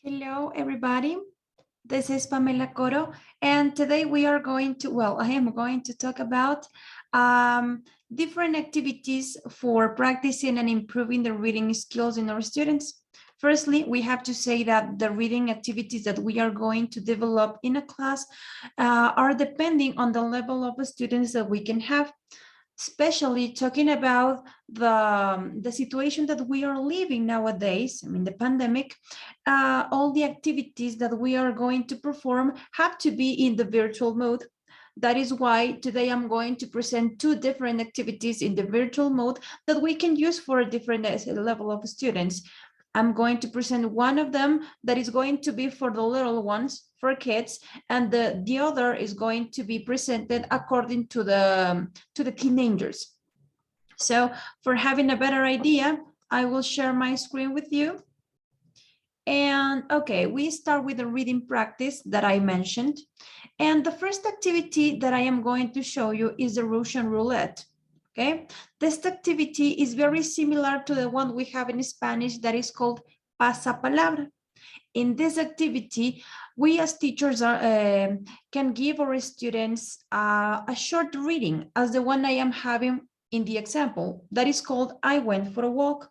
Hello, everybody. This is Pamela Coro, and today we are going to, I am going to talk about different activities for practicing and improving the reading skills in our students. Firstly, we have to say that the reading activities that we are going to develop in a class are depending on the level of students that we can have, especially talking about the situation that we are living nowadays. I mean, the pandemic, all the activities that we are going to perform have to be in the virtual mode. That is why today I'm going to present two different activities in the virtual mode that we can use for a different level of students. I'm going to present one of them that is going to be for the little ones, for kids, and the other is going to be presented according to the teenagers. So for having a better idea, I will share my screen with you. And okay, we start with the reading practice that I mentioned. And the first activity that I am going to show you is the Russian roulette. Okay, this activity is very similar to the one we have in Spanish that is called pasapalabra. In this activity, we as teachers can give our students a short reading as the one I am having in the example that is called I went for a walk.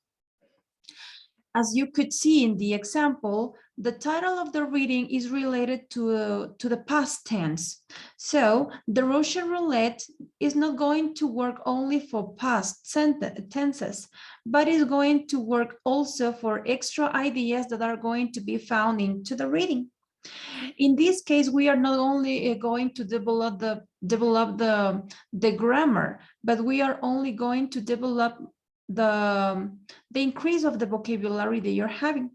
As you could see in the example, the title of the reading is related to the past tense. So the Russian roulette is not going to work only for past tenses, but is going to work also for extra ideas that are going to be found into the reading. In this case, we are not only going to develop the grammar, but we are only going to develop the increase of the vocabulary that you're having.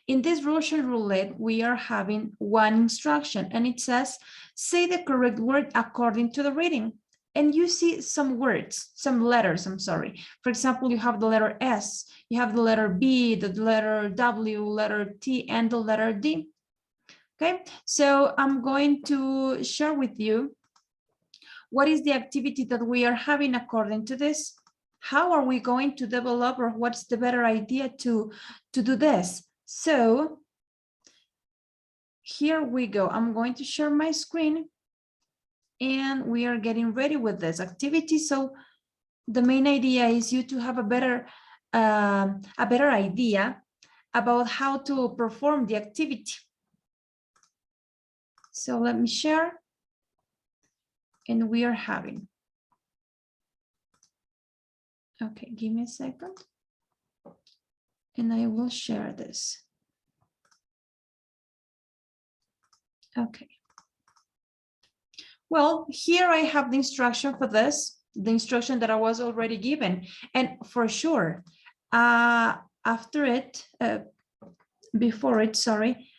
In this Russian roulette, we are having one instruction, and it says, say the correct word according to the reading. And you see some words, some letters, I'm sorry. For example, you have the letter S, you have the letter B, the letter W, letter T, and the letter D. Okay, so I'm going to share with you what is the activity that we are having according to this. How are we going to develop, or what's the better idea to do this? So here we go. I'm going to share my screen and we are getting ready with this activity. So the main idea is you to have a better idea about how to perform the activity. So let me share. And we are having. Okay, give me a second. And I will share this. Okay. Well, here I have the instruction for this, the instruction that I was already given. And for sure, after it, before it, sorry,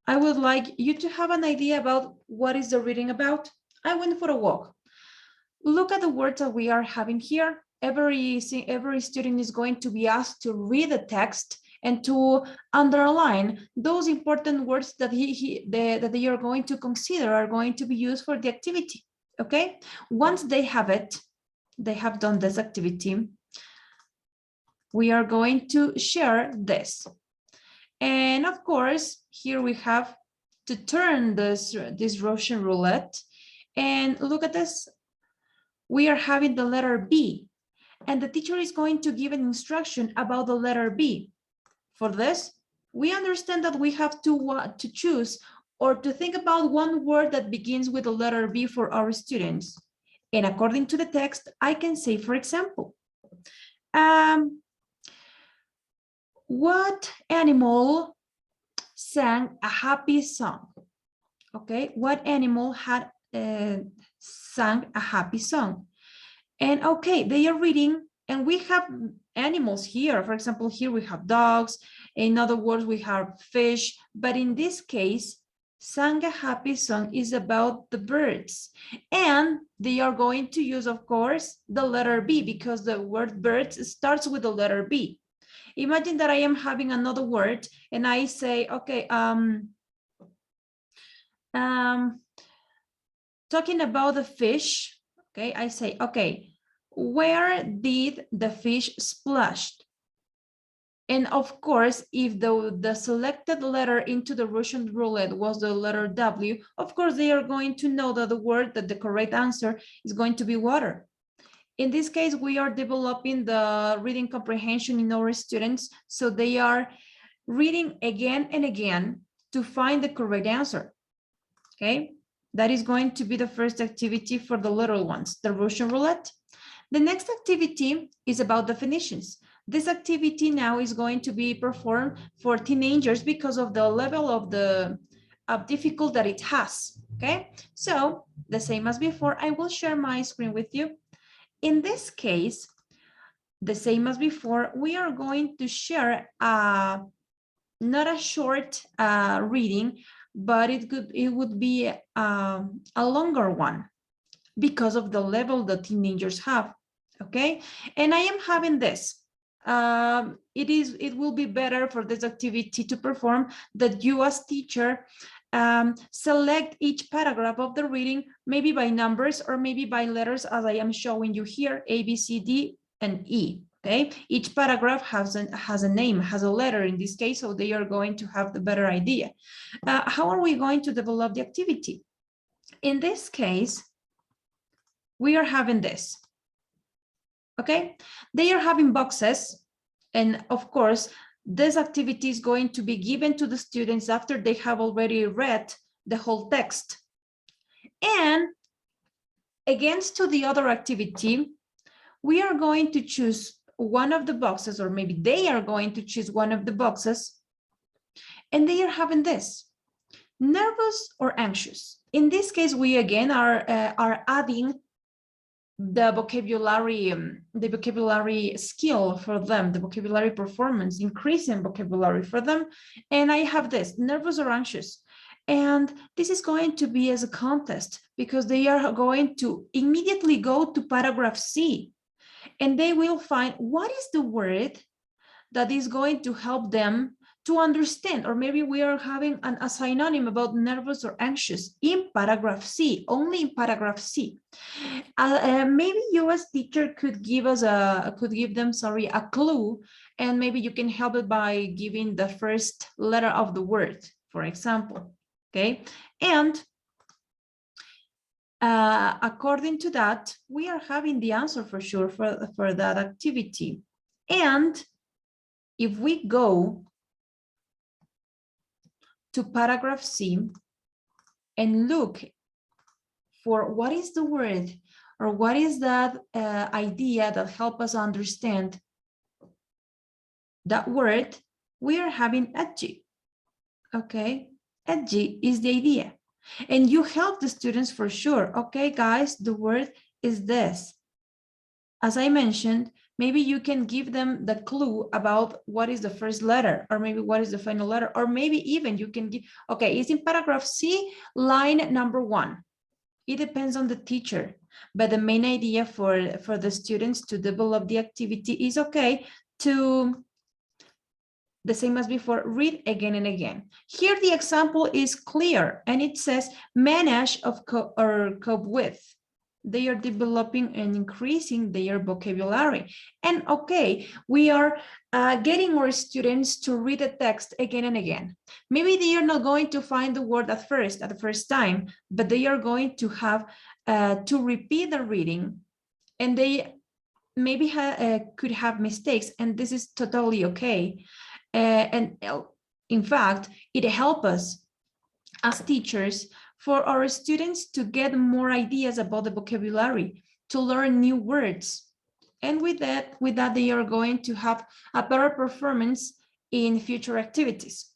I would like you to have an idea about what is the reading about. I went for a walk. Look at the words that we are having here. Every student is going to be asked to read the text and to underline those important words that that they are going to consider are going to be used for the activity. Okay, once they have it, they have done this activity, we are going to share this. And of course, here we have to turn this Russian roulette, and look at this. We are having the letter B, and the teacher is going to give an instruction about the letter B. For this, we understand that we have to choose or to think about one word that begins with the letter B for our students. And according to the text, I can say, for example, what animal sang a happy song? Okay, what animal had sang a happy song? And okay, they are reading, and we have animals here. For example, here we have dogs. In other words, we have fish. But in this case, sang a happy song is about the birds. And they are going to use, of course, the letter B, because the word birds starts with the letter B. Imagine that I am having another word and I say, okay, talking about the fish, okay, I say, okay, where did the fish splash? And of course, if the selected letter into the Russian roulette was the letter W, of course, they are going to know that the correct answer is going to be water. In this case, we are developing the reading comprehension in our students, so they are reading again and again to find the correct answer, okay? That is going to be the first activity for the little ones, the Russian roulette. The next activity is about definitions. This activity now is going to be performed for teenagers because of the level of difficulty that it has, okay? So the same as before, I will share my screen with you. In this case, the same as before, we are going to share not a short reading, but it would be a longer one because of the level the teenagers have, okay? And I am having this. It will be better for this activity to perform that you as teacher select each paragraph of the reading, maybe by numbers or maybe by letters, as I am showing you here, A, B, C, D, and E. Okay, each paragraph has a name, has a letter in this case, so they are going to have the better idea. How are we going to develop the activity? In this case, we are having this. Okay, they are having boxes, and of course, this activity is going to be given to the students after they have already read the whole text. And against to the other activity, we are going to choose one of the boxes, or maybe they are going to choose one of the boxes, and they are having this, nervous or anxious. In this case, we again are adding the vocabulary skill for them, the vocabulary performance, increasing vocabulary for them. And I have this, nervous or anxious. And this is going to be as a contest because they are going to immediately go to paragraph C, and they will find what is the word that is going to help them to understand, or maybe we are having a synonym about nervous or anxious in paragraph C, only in paragraph C. Maybe you as teacher could give them a clue, and maybe you can help it by giving the first letter of the word, for example, okay? And according to that, we are having the answer for sure for that activity. And if we go to paragraph C and look for what is the word or what is that idea that help us understand that word, we are having edgy, okay? Edgy is the idea. And you help the students for sure. Okay, guys, the word is this. As I mentioned, maybe you can give them the clue about what is the first letter, or maybe what is the final letter, or maybe even you can give, okay, it's in paragraph C, line number 1. It depends on the teacher, but the main idea for the students to develop the activity is, okay, to, the same as before, read again and again. Here the example is clear, and it says manage or cope with. They are developing and increasing their vocabulary. And okay, we are getting our students to read the text again and again. Maybe they are not going to find the word at the first time, but they are going to have to repeat the reading, and they maybe could have mistakes, and this is totally okay. And in fact, it helps us as teachers for our students to get more ideas about the vocabulary, to learn new words. And with that, they are going to have a better performance in future activities.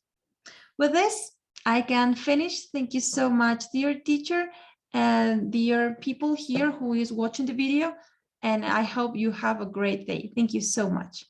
With this, I can finish. Thank you so much, dear teacher, and dear people here who is watching the video. And I hope you have a great day. Thank you so much.